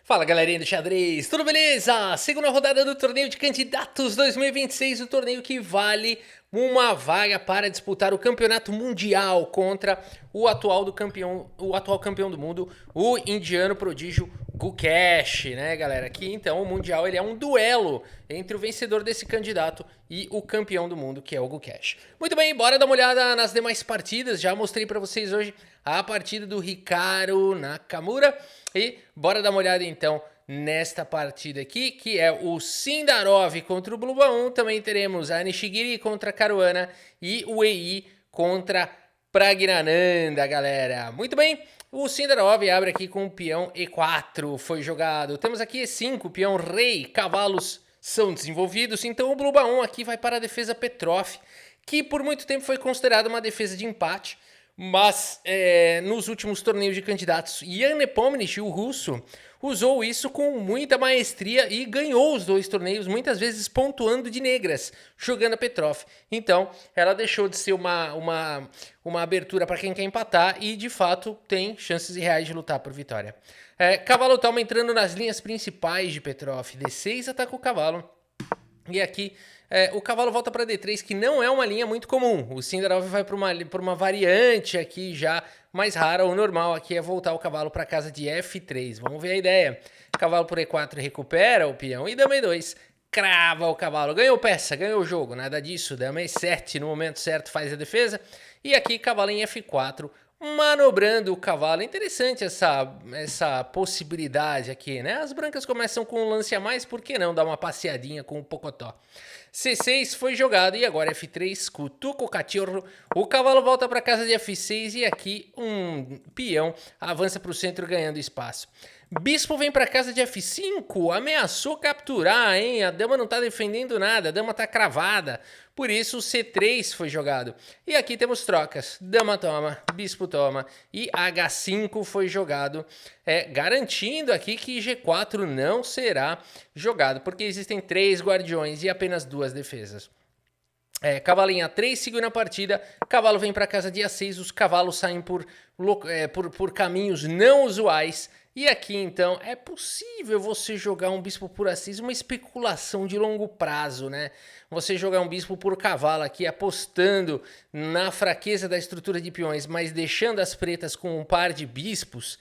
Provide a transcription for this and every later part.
Fala galerinha do xadrez, tudo beleza? Segunda rodada do torneio de candidatos 2026, o torneio que vale uma vaga para disputar o campeonato mundial contra o atual campeão do mundo, o indiano prodígio Gukesh, né, galera? Aqui então o mundial ele é um duelo entre o vencedor desse candidato e o campeão do mundo, que é o Gukesh. Muito bem, bora dar uma olhada nas demais partidas. Já mostrei para vocês hoje a partida do Hikaru Nakamura e bora dar uma olhada então nesta partida aqui, que é o Sindarov contra o Bluba1. Também teremos a Nishigiri contra a Caruana e o Ei contra Pragnananda, galera. Muito bem, o Sindarov abre aqui com o peão E4, foi jogado. Temos aqui E5, peão rei, cavalos são desenvolvidos. Então o Bluba1 aqui vai para a defesa Petrov, que por muito tempo foi considerada uma defesa de empate. Mas nos últimos torneios de candidatos, Jan Nepomniachtchi, o russo, usou isso com muita maestria e ganhou os dois torneios, muitas vezes pontuando de negras, jogando a Petrov. Então, ela deixou de ser uma abertura para quem quer empatar e, de fato, tem chances reais de lutar por vitória. Cavalo toma entrando nas linhas principais de Petrov. D6 ataca o cavalo. E aqui o cavalo volta para D3, que não é uma linha muito comum. O Sindarov vai para uma variante aqui já mais rara. O normal aqui é voltar o cavalo para casa de F3. Vamos ver a ideia. Cavalo por E4 recupera o peão e dama E2 crava o cavalo. Ganhou peça, ganhou o jogo. Nada disso. Dama E7 no momento certo faz a defesa. E aqui cavalo em F4 manobrando o cavalo. Interessante essa possibilidade aqui, né? As brancas começam com um lance a mais, por que não dar uma passeadinha com o Pocotó? C6 foi jogado e agora F3, cutuca o cachorro, o cavalo volta para casa de F6 e aqui um peão avança para o centro ganhando espaço. Bispo vem para casa de F5, ameaçou capturar, hein? A dama não tá defendendo nada, a dama tá cravada. Por isso o C3 foi jogado. E aqui temos trocas. Dama toma, bispo toma e H5 foi jogado, garantindo aqui que G4 não será jogado, porque existem 3 guardiões e apenas 2 defesas. Cavalinho A3 seguiu na partida, cavalo vem para casa de A6, os cavalos saem por caminhos não usuais. E aqui, então, é possível você jogar um bispo por A6, uma especulação de longo prazo, né? Você jogar um bispo por cavalo aqui, apostando na fraqueza da estrutura de peões, mas deixando as pretas com um par de bispos,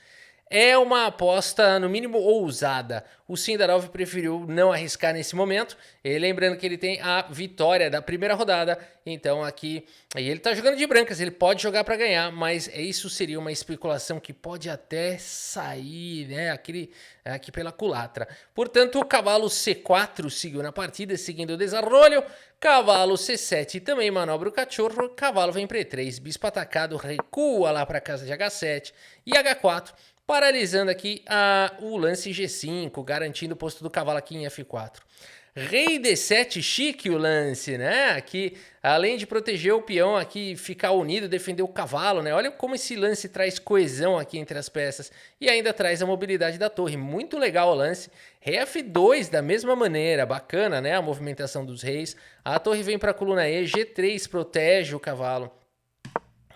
é uma aposta, no mínimo, ousada. O Sindarov preferiu não arriscar nesse momento. E lembrando que ele tem a vitória da primeira rodada. Então aqui, ele tá jogando de brancas, ele pode jogar para ganhar, mas isso seria uma especulação que pode até sair, né, aqui pela culatra. Portanto, o cavalo C4 seguiu na partida, seguindo o desarrollo. Cavalo C7 também manobra o cachorro. Cavalo vem para E3, bispo atacado, recua lá para casa de H7 e H4. Paralisando aqui o lance G5, garantindo o posto do cavalo aqui em F4. Rei D7, chique o lance, né? Aqui, além de proteger o peão aqui, ficar unido, defender o cavalo, né? Olha como esse lance traz coesão aqui entre as peças e ainda traz a mobilidade da torre. Muito legal o lance. Rei F2 da mesma maneira, bacana, né? A movimentação dos reis. A torre vem para a coluna E, G3 protege o cavalo.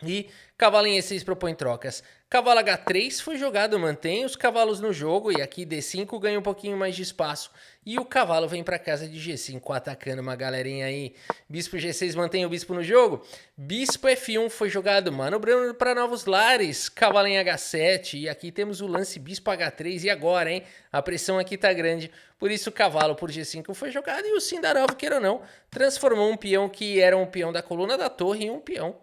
E cavalo em E6 propõe trocas. Cavalo H3 foi jogado, mantém os cavalos no jogo. E aqui D5 ganha um pouquinho mais de espaço. E o cavalo vem para casa de G5, atacando uma galerinha aí. Bispo G6 mantém o bispo no jogo. Bispo F1 foi jogado, manobrando para novos lares. Cavalo em H7. E aqui temos o lance Bispo H3. E agora, hein? A pressão aqui tá grande. Por isso o cavalo por G5 foi jogado. E o Sindarov, queira ou não, transformou um peão que era um peão da coluna da torre em um peão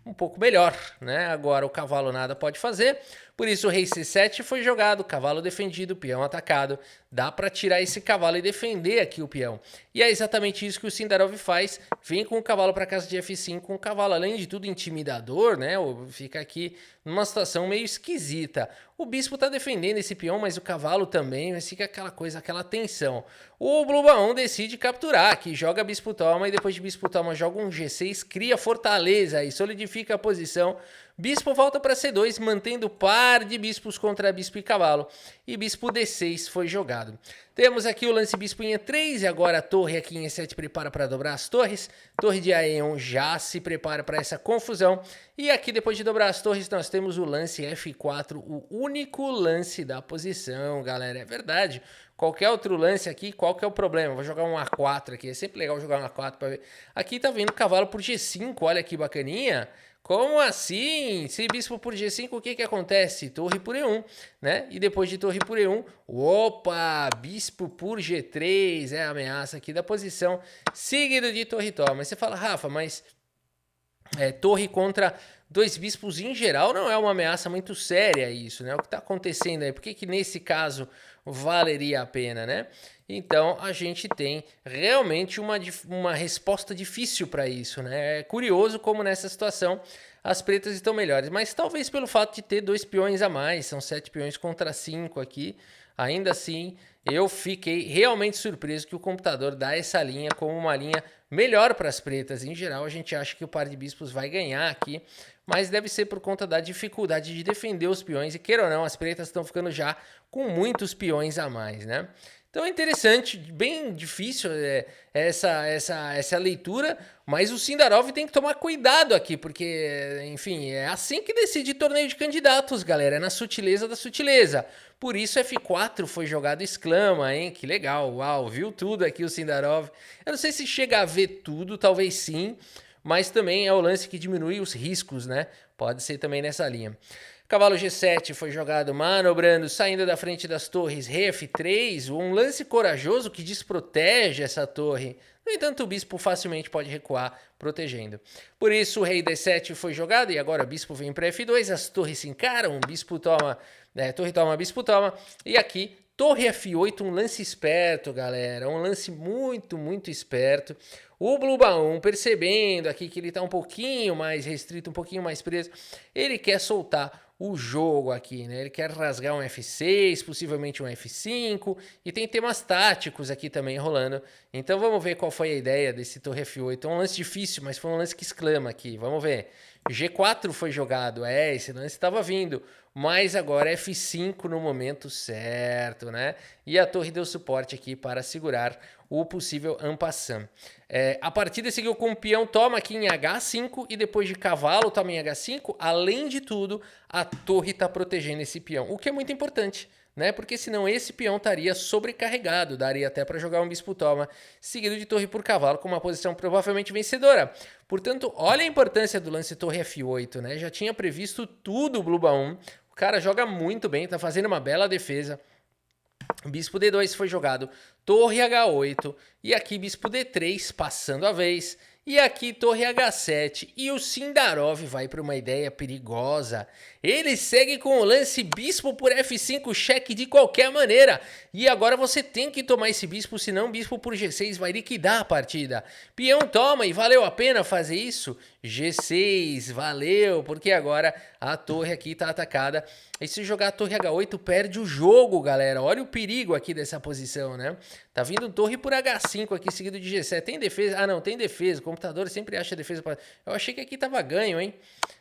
um pouco melhor, né? Agora o cavalo nada pode fazer, por isso o rei C7 foi jogado, cavalo defendido, peão atacado. Dá para tirar esse cavalo e defender aqui o peão. E é exatamente isso que o Sindarov faz, vem com o cavalo para casa de F5, com o cavalo além de tudo intimidador, né? Fica aqui numa situação meio esquisita. O bispo tá defendendo esse peão, mas o cavalo também, mas fica aquela coisa, aquela tensão. O Bluba1 decide capturar aqui, joga bispo toma e depois de bispo toma joga um G6, cria fortaleza e solidifica a posição Bispo volta para C2, mantendo par de bispos contra bispo e cavalo. E bispo D6 foi jogado. Temos aqui o lance bispo em E3 e agora a torre aqui em E7 prepara para dobrar as torres. Torre de Aeon já se prepara para essa confusão. E aqui depois de dobrar as torres nós temos o lance F4, o único lance da posição, galera. É verdade. Qualquer outro lance aqui, qual que é o problema? Vou jogar um A4 aqui, é sempre legal jogar um A4 para ver. Aqui tá vindo cavalo por G5, olha que bacaninha. Como assim? Se bispo por G5, o que que acontece? Torre por E1, né? E depois de torre por E1, opa, bispo por G3, é a ameaça aqui da posição, seguido de torre toma. Você fala, Rafa, mas torre contra dois bispos em geral não é uma ameaça muito séria isso, né? O que está acontecendo aí? Por que que nesse caso valeria a pena, né? Então a gente tem realmente uma resposta difícil para isso, né? É curioso como nessa situação as pretas estão melhores, mas talvez pelo fato de ter 2 peões a mais, são 7 peões contra 5 aqui, ainda assim eu fiquei realmente surpreso que o computador dá essa linha como uma linha melhor para as pretas. Em geral a gente acha que o par de bispos vai ganhar aqui, mas deve ser por conta da dificuldade de defender os peões, e queira ou não, as pretas estão ficando já com muitos peões a mais, né? Então é interessante, bem difícil essa leitura, mas o Sindarov tem que tomar cuidado aqui, porque, enfim, é assim que decide torneio de candidatos, galera, é na sutileza da sutileza. Por isso F4 foi jogado exclama, hein? Que legal, uau, viu tudo aqui o Sindarov. Eu não sei se chega a ver tudo, talvez sim, mas também é o lance que diminui os riscos, né? Pode ser também nessa linha. Cavalo G7 foi jogado manobrando, saindo da frente das torres, rei F3, um lance corajoso que desprotege essa torre. No entanto, o bispo facilmente pode recuar, protegendo. Por isso, o rei D7 foi jogado e agora o bispo vem para F2, as torres se encaram, bispo toma, torre toma, bispo toma, e aqui torre F8, um lance esperto, galera, um lance muito, muito esperto. O Blue Baum, percebendo aqui que ele está um pouquinho mais restrito, um pouquinho mais preso, ele quer soltar o jogo aqui, né? Ele quer rasgar um F6, possivelmente um F5, e tem temas táticos aqui também rolando. Então vamos ver qual foi a ideia desse torre F8. É um lance difícil, mas foi um lance que exclama aqui. Vamos ver. G4 foi jogado, esse lance estava vindo, mas agora F5 no momento certo, né? E a torre deu suporte aqui para segurar o possível en passant. A partida seguiu com o peão toma aqui em H5 e depois de cavalo toma em H5. Além de tudo, a torre está protegendo esse peão, o que é muito importante, né? Porque senão esse peão estaria sobrecarregado, daria até para jogar um bispo toma, seguido de torre por cavalo, com uma posição provavelmente vencedora. Portanto, olha a importância do lance torre F8, né? Já tinha previsto tudo o Blue Baum. O cara joga muito bem, tá fazendo uma bela defesa. Bispo D2 foi jogado, torre H8, e aqui bispo D3 passando a vez, e aqui torre H7, e o Sindarov vai para uma ideia perigosa. Ele segue com o lance bispo por F5, cheque de qualquer maneira, e agora você tem que tomar esse bispo, senão bispo por G6 vai liquidar a partida. Peão toma, e valeu a pena fazer isso? G6, valeu, porque agora a torre aqui está atacada. E se jogar a torre H8, perde o jogo, galera. Olha o perigo aqui dessa posição, né? Tá vindo torre por H5 aqui, seguido de G7. Tem defesa? Ah, não, tem defesa. O computador sempre acha defesa. Eu achei que aqui tava ganho, hein?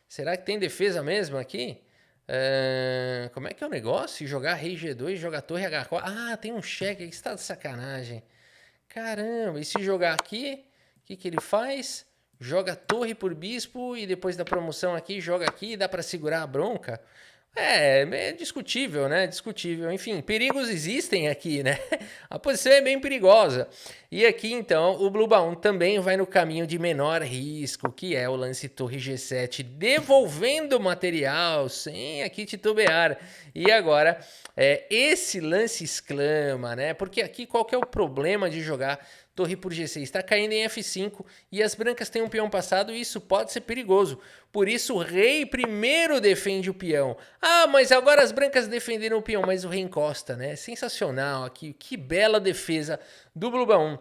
Será que tem defesa mesmo aqui? Como é que é o negócio? Jogar rei G2, jogar torre H4. Ah, tem um cheque aqui, você tá de sacanagem. Caramba, e se jogar aqui, o que que ele faz? Joga torre por bispo e depois da promoção aqui, joga aqui e dá para segurar a bronca. É discutível, né? Discutível. Enfim, perigos existem aqui, né? A posição é bem perigosa. E aqui, então, o Blue Baum também vai no caminho de menor risco, que é o lance torre G7, devolvendo material sem aqui titubear. E agora, esse lance exclama, né? Porque aqui qual que é o problema de jogar torre por G6? Está caindo em F5 e as brancas têm um peão passado e isso pode ser perigoso. Por isso o rei primeiro defende o peão. Ah, mas agora as brancas defenderam o peão, mas o rei encosta, né? Sensacional aqui, que bela defesa do Blue Baum.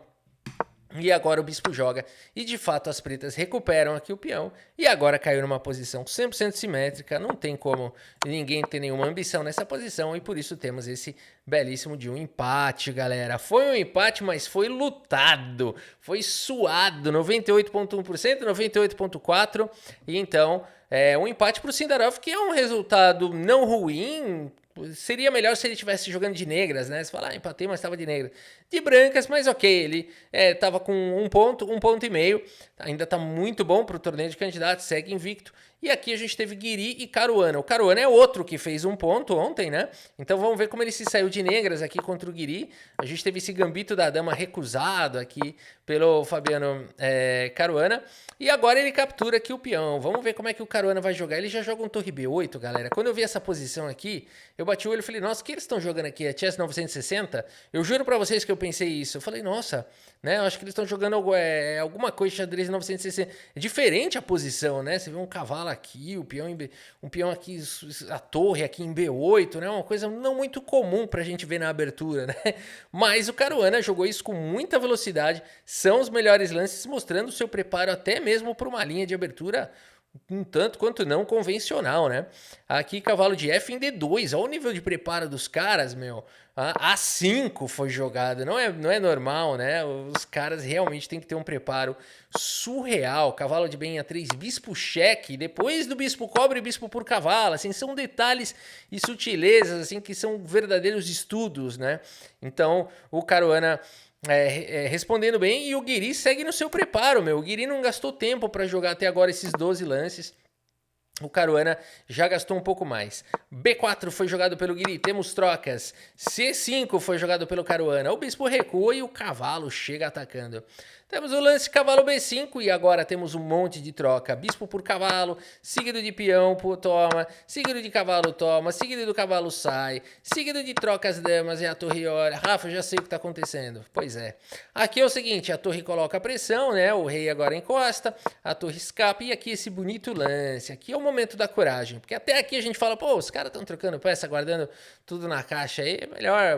E agora o bispo joga, e de fato as pretas recuperam aqui o peão, e agora caiu numa posição 100% simétrica, não tem como ninguém ter nenhuma ambição nessa posição, e por isso temos esse belíssimo de um empate, galera. Foi um empate, mas foi lutado, foi suado, 98,1%, 98,4%, e então um empate para o Sindarov, que é um resultado não ruim. Seria melhor se ele estivesse jogando de negras, né? Você fala, empatei, mas estava de negras. De brancas, mas ok, ele estava com um ponto e meio. Ainda está muito bom para o torneio de candidatos, segue invicto. E aqui a gente teve Guiri e Caruana. O Caruana é outro que fez um ponto ontem, né? Então vamos ver como ele se saiu de negras aqui contra o Guiri. A gente teve esse gambito da dama recusado aqui pelo Fabiano Caruana. E agora ele captura aqui o peão. Vamos ver como é que o Caruana vai jogar. Ele já joga um torre B8, galera. Quando eu vi essa posição aqui, eu bati o olho e falei, nossa, o que eles estão jogando aqui? É Chess 960? Eu juro pra vocês que eu pensei isso. Eu falei, nossa, né? Eu acho que eles estão jogando alguma coisa de xadrez 960. É diferente a posição, né? Você vê um cavalo aqui, um peão aqui, a torre aqui em B8, né? Uma coisa não muito comum pra gente ver na abertura, né? Mas o Caruana jogou isso com muita velocidade. São os melhores lances, mostrando o seu preparo até mesmo para uma linha de abertura um tanto quanto não convencional, né? Aqui cavalo de F em D2, olha o nível de preparo dos caras, meu. A5 foi jogado, não é normal, né? Os caras realmente têm que ter um preparo surreal. Cavalo de bem A3, bispo cheque, depois do bispo cobre e bispo por cavalo, assim, são detalhes e sutilezas, assim, que são verdadeiros estudos, né? Então, o Caruana respondendo bem, e o Guiri segue no seu preparo, meu. O Guiri não gastou tempo para jogar até agora esses 12 lances. O Caruana já gastou um pouco mais. B4 foi jogado pelo Guiri, temos trocas. C5 foi jogado pelo Caruana. O bispo recua e o cavalo chega atacando. Temos o lance cavalo B5 e agora temos um monte de troca. Bispo por cavalo, seguido de peão por toma, seguido de cavalo toma, seguido do cavalo sai, seguido de trocas damas e a torre olha. Rafa, já sei o que está acontecendo. Pois é. Aqui é o seguinte, a torre coloca pressão, né? O rei agora encosta, a torre escapa e aqui esse bonito lance. Aqui é o momento da coragem, porque até aqui a gente fala, pô, os caras estão trocando peça, guardando tudo na caixa aí,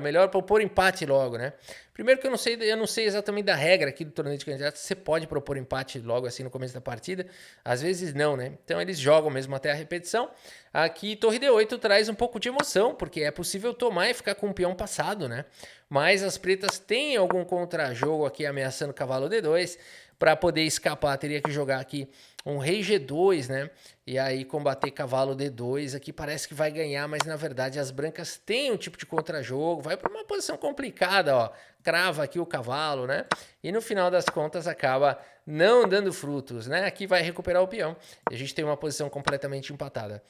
melhor propor empate logo, né? Primeiro que eu não sei exatamente da regra aqui do torneio de candidatos, você pode propor empate logo assim no começo da partida, às vezes não, né? Então eles jogam mesmo até a repetição. Aqui torre D8 traz um pouco de emoção, porque é possível tomar e ficar com o peão passado, né? Mas as pretas têm algum contra-jogo aqui ameaçando cavalo D2, para poder escapar teria que jogar aqui um rei G2, né? E aí combater cavalo D2 aqui parece que vai ganhar, mas na verdade as brancas têm um tipo de contra-jogo, vai para uma posição complicada, ó. Crava aqui o cavalo, né? E no final das contas acaba não dando frutos, né? Aqui vai recuperar o peão. E a gente tem uma posição completamente empatada.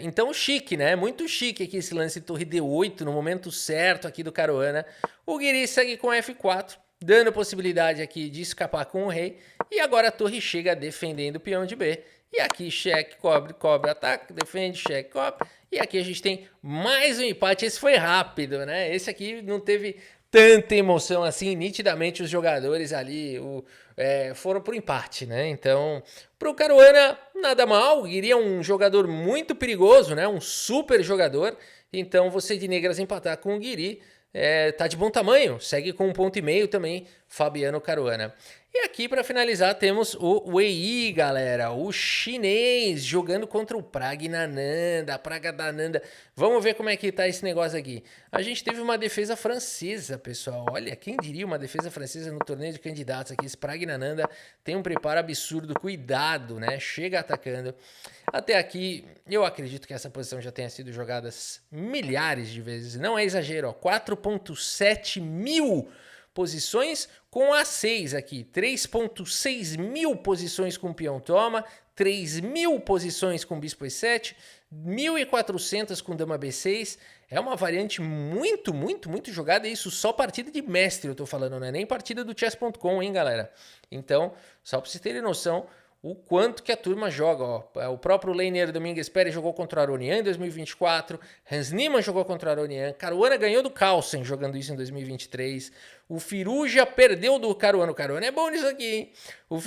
Então chique, né? Muito chique aqui esse lance de torre D8 no momento certo aqui do Caruana. O Guiri segue com F4, dando possibilidade aqui de escapar com o rei. E agora a torre chega defendendo o peão de B. E aqui cheque, cobre, ataca, defende, cheque, cobre. E aqui a gente tem mais um empate. Esse foi rápido, né? Esse aqui não teve tanta emoção assim. Nitidamente os jogadores ali foram pro empate, né? Então, pro Caruana, nada mal. Iria um jogador muito perigoso, né? Um super jogador. Então, você de negras empatar com o Guiri tá de bom tamanho. Segue com 1,5 ponto também, Fabiano Caruana. E aqui, para finalizar, temos o Wei, galera. O chinês jogando contra o Praggnanandha, a Praga da Nanda. Vamos ver como é que tá esse negócio aqui. A gente teve uma defesa francesa, pessoal. Olha, quem diria uma defesa francesa no torneio de candidatos aqui. Esse Praggnanandha tem um preparo absurdo. Cuidado, né? Chega atacando. Até aqui, eu acredito que essa posição já tenha sido jogada milhares de vezes. Não é exagero, ó. 4,7 mil posições com A6 aqui, 3,6 mil posições com peão toma, 3.000 posições com bispo E7, 1.400 com dama B6. É uma variante muito jogada, isso só partida de mestre eu tô falando, não é nem partida do chess.com, hein, galera? Então, só pra vocês terem noção o quanto que a turma joga, ó. O próprio Leiner Domingues Pérez jogou contra o Aronian em 2024, Hans Niemann jogou contra o Aronian, Caruana ganhou do Carlsen jogando isso em 2023, o Firuja perdeu do Caruana. O Caruana é bom nisso aqui, hein? O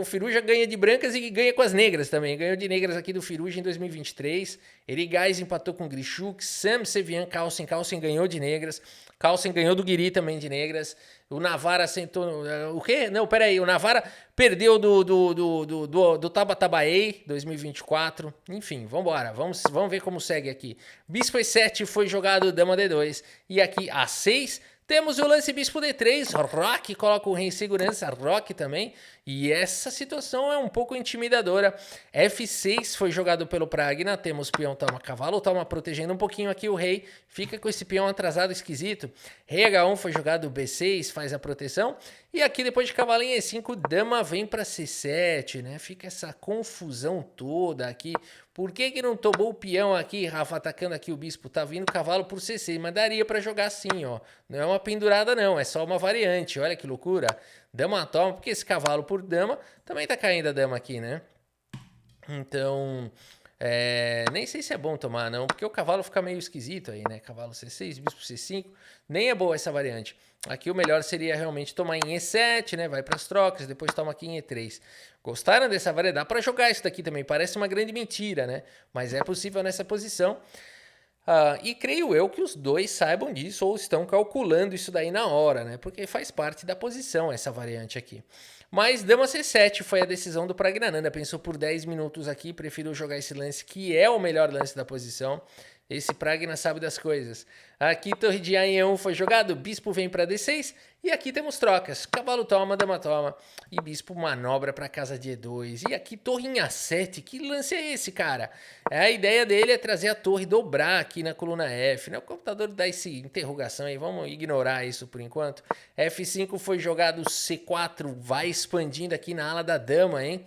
Firuja ganha de brancas e ganha com as negras também, ganhou de negras aqui do Firuja em 2023, Erigais empatou com Grichuk, Sam Sevian, Carlsen ganhou de negras, Carlsen ganhou do Guiri também de negras, O Navara sentou... O quê? Não, peraí. O Navara perdeu do Tabatabaei 2024. Enfim, vambora. Vamos ver como segue aqui. Bispo E7 foi jogado Dama D2. E aqui A6... Temos o lance Bispo D3, Rock coloca o rei em segurança, Rock também, e essa situação é um pouco intimidadora. F6 foi jogado pelo Pragna, temos peão toma cavalo, toma protegendo um pouquinho aqui o rei, fica com esse peão atrasado esquisito. Rei H1 foi jogado B6, faz a proteção, e aqui depois de cavalo em E5, dama vem para C7, né? Fica essa confusão toda aqui. Por que não tomou o peão aqui, Rafa, atacando aqui o bispo? Tá vindo cavalo por C6, mas daria pra jogar assim, ó. Não é uma pendurada não, é só uma variante, olha que loucura. Dama toma, porque esse cavalo por dama, também tá caindo a dama aqui, né? Então, nem sei se é bom tomar não, porque o cavalo fica meio esquisito aí, né? Cavalo C6, bispo C5, nem é boa essa variante. Aqui o melhor seria realmente tomar em E7, né? Vai para as trocas, depois toma aqui em E3. Gostaram dessa variedade? Dá para jogar isso daqui também, parece uma grande mentira, né? Mas é possível nessa posição. E creio eu que os dois saibam disso ou estão calculando isso daí na hora, né? Porque faz parte da posição essa variante aqui. Mas dama C7 foi a decisão do Pragnananda. Pensou por 10 minutos aqui, prefiro jogar esse lance que é o melhor lance da posição. Esse Pragna sabe das coisas. Aqui torre de A em E1 foi jogado, bispo vem para D6 e aqui temos trocas. Cavalo toma, dama toma e bispo manobra para casa de E2. E aqui torre em A7, que lance é esse, cara? A ideia dele é trazer a torre, dobrar aqui na coluna F, né? O computador dá essa interrogação aí, vamos ignorar isso por enquanto. F5 foi jogado, C4 vai expandindo aqui na ala da dama, hein?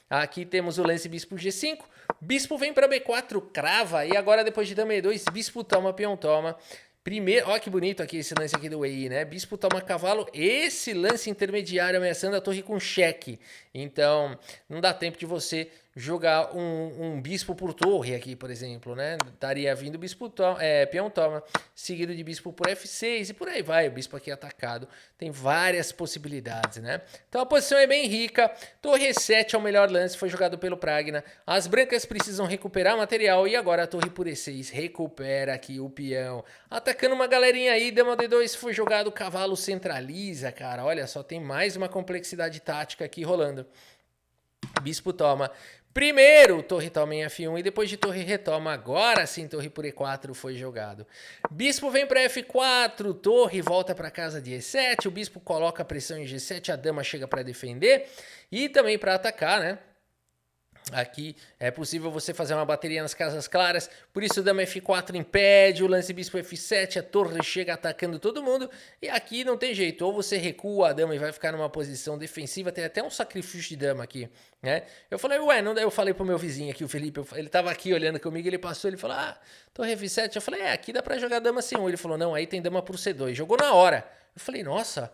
Aqui temos o lance bispo G5, bispo vem para B4, crava, e agora depois de dama E2, bispo toma, peão toma. Primeiro, olha que bonito aqui esse lance aqui do Wei, né? Bispo toma cavalo, esse lance intermediário ameaçando a torre com cheque. Então, não dá tempo de você jogar um bispo por torre aqui, por exemplo, né? Estaria vindo bispo toma, peão toma, seguido de bispo por F6 e por aí vai. O bispo aqui atacado. Tem várias possibilidades, né? Então a posição é bem rica. Torre E7 é o melhor lance, foi jogado pelo Pragna. As brancas precisam recuperar material e agora a torre por E6 recupera aqui o peão. Atacando uma galerinha aí, dama D2 foi jogado, cavalo centraliza, cara. Olha só, tem mais uma complexidade tática aqui rolando. Bispo toma. Primeiro, torre toma em F1 e depois de torre retoma. Agora sim, torre por E4 foi jogado. Bispo vem para F4, torre volta para casa de E7. O bispo coloca pressão em G7, a dama chega para defender e também para atacar, né? Aqui é possível você fazer uma bateria nas casas claras, por isso dama F4 impede, o lance bispo F7, a torre chega atacando todo mundo, e aqui não tem jeito, ou você recua a dama e vai ficar numa posição defensiva, tem até um sacrifício de dama aqui, né? Eu falei, ué, não, eu falei pro meu vizinho aqui, o Felipe, ele tava aqui olhando comigo, ele passou, ele falou, torre F7, eu falei, aqui dá pra jogar dama C1, ele falou, não, aí tem dama por C2, jogou na hora, eu falei, nossa...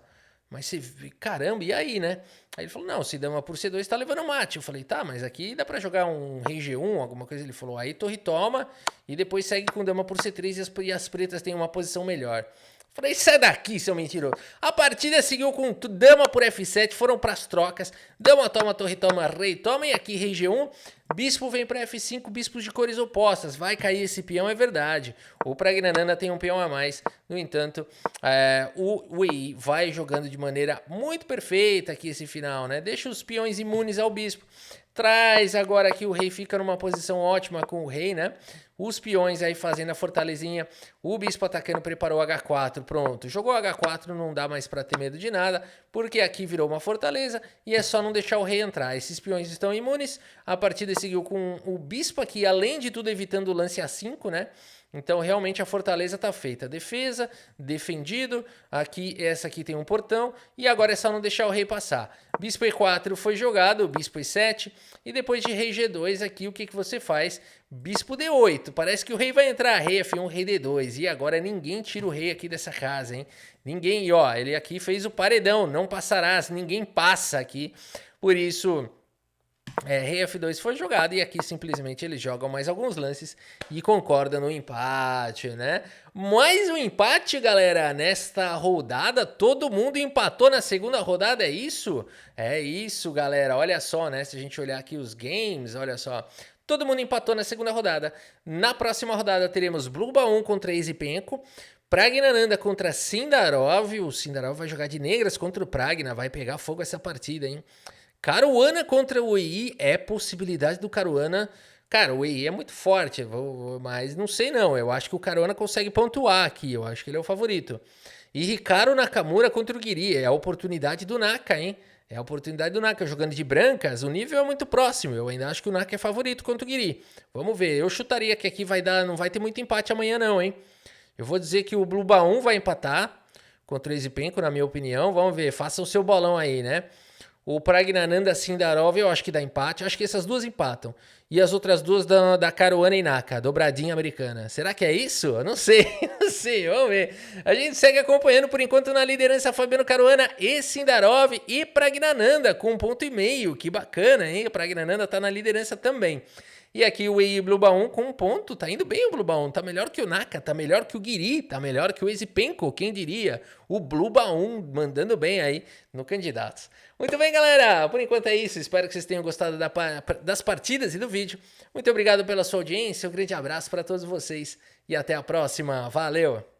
Mas você, caramba, e aí, né? Aí ele falou, não, se dama por C2 tá levando mate. Eu falei, tá, mas aqui dá pra jogar um rei G1, alguma coisa. Ele falou, aí torre toma e depois segue com dama por C3 e as pretas têm uma posição melhor. Eu falei, sai daqui, seu mentiroso. A partida seguiu com dama por F7, foram pras trocas. Dama toma, torre toma, rei toma. E aqui rei G1, bispo vem para F5, bispos de cores opostas. Vai cair esse peão, é verdade. O Pragnananda tem um peão a mais. No entanto, o Wei vai jogando de maneira muito perfeita aqui esse final, né? Deixa os peões imunes ao bispo. Traz agora aqui o rei, fica numa posição ótima com o rei, né? Os peões aí fazendo a fortalezinha. O bispo atacando, preparou H4, pronto. Jogou H4, não dá mais pra ter medo de nada, porque aqui virou uma fortaleza e é só não deixar o rei entrar. Esses peões estão imunes. A partida seguiu com o bispo aqui, além de tudo evitando o lance A5, né? Então, realmente, a fortaleza está feita. Defesa, defendido. Aqui, essa aqui tem um portão. E agora é só não deixar o rei passar. Bispo E4 foi jogado, bispo E7. E depois de rei G2, aqui, o que você faz? Bispo D8. Parece que o rei vai entrar. Rei F1, rei D2. E agora ninguém tira o rei aqui dessa casa, hein? Ninguém. E, ó, ele aqui fez o paredão. Não passarás. Ninguém passa aqui. Por isso... rei F2 foi jogado e aqui simplesmente eles jogam mais alguns lances e concordam no empate, né? Mais um empate, galera, nesta rodada, todo mundo empatou na segunda rodada, é isso? É isso, galera, olha só, né? Se a gente olhar aqui os games, olha só... Todo mundo empatou na segunda rodada. Na próxima rodada teremos Bluba 1 contra Easy Penko, Pragnananda contra Sindarov. O Sindarov vai jogar de negras contra o Pragna. Vai pegar fogo essa partida, hein? Caruana contra o Weili. É possibilidade do Caruana. Cara, o Weili é muito forte, mas não sei não. Eu acho que o Caruana consegue pontuar aqui. Eu acho que ele é o favorito. E Hikaru Nakamura contra o Guiri. É a oportunidade do Naka, hein? É a oportunidade do Naka jogando de brancas. O nível é muito próximo. Eu ainda acho que o Naka é favorito contra o Guiri. Vamos ver. Eu chutaria que aqui não vai ter muito empate amanhã não, hein? Eu vou dizer que o Blue Baum vai empatar contra o Esipenko, na minha opinião. Vamos ver, faça o seu bolão aí, né? O Pragnananda Sindarov, eu acho que dá empate. Eu acho que essas duas empatam. E as outras duas da Caruana e Naka, dobradinha americana. Será que é isso? Eu não sei, não sei. Vamos ver. A gente segue acompanhando por enquanto na liderança Fabiano Caruana e Sindarov e Pragnananda com 1,5 ponto. Que bacana, hein? O Pragnananda tá na liderança também. E aqui o Weili Blue Baum com 1 ponto. Tá indo bem o Blue Baum. Tá melhor que o Naka, tá melhor que o Guiri, tá melhor que o Esipenko, quem diria? O Blue Baum mandando bem aí no Candidatos. Muito bem, galera. Por enquanto é isso. Espero que vocês tenham gostado das partidas e do vídeo. Muito obrigado pela sua audiência. Um grande abraço para todos vocês e até a próxima. Valeu!